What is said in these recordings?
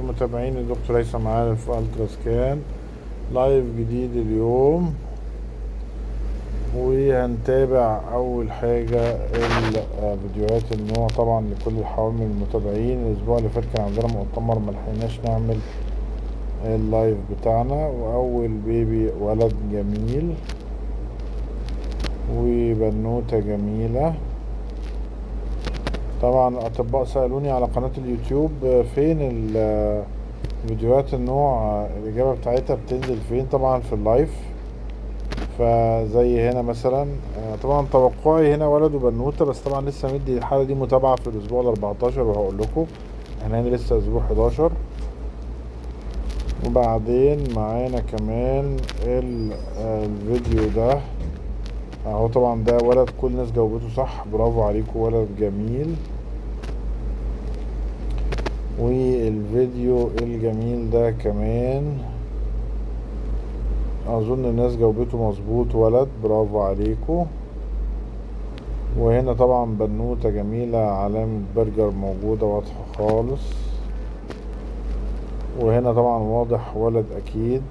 متابعين الدكتور هيثم عارف في الترا سكان لايف جديد اليوم، وهنتابع اول حاجة فيديوهات النوع طبعا لكل الحوامل المتابعين. الاسبوع اللي فات كان عندنا مؤتمر ملحقناش نعمل اللايف بتاعنا. واول بيبي ولد جميل وبنوتة جميلة. طبعا الاطباء سألوني على قناة اليوتيوب فين فيديوهات النوع، الاجابة بتاعتها بتنزل فين؟ طبعا في اللايف. فزي هنا مثلا طبعا توقعي هنا ولد وبنوتة، بس طبعا لسه مدي الحالة دي متابعة في الاسبوع ال14 وهقول لكم احنا هنا لسه اسبوع 11. وبعدين معانا كمان الفيديو ده اهو. طبعا ده ولد، كل الناس جاوبته صح، برافو عليكم، ولد جميل. والفيديو الجميل ده كمان اظن الناس جاوبته مظبوط، ولد، برافو عليكم. وهنا طبعا بنوتة جميلة، علامة برجر موجودة واضحة خالص. وهنا طبعا واضح ولد اكيد.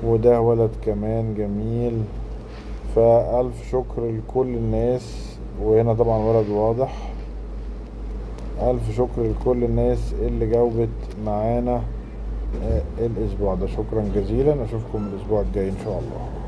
وده ولد كمان جميل. فألف شكر لكل الناس. وهنا طبعا ولد واضح. ألف شكر لكل الناس اللي جاوبت معانا الأسبوع ده. شكرا جزيلا، أشوفكم الأسبوع الجاي إن شاء الله.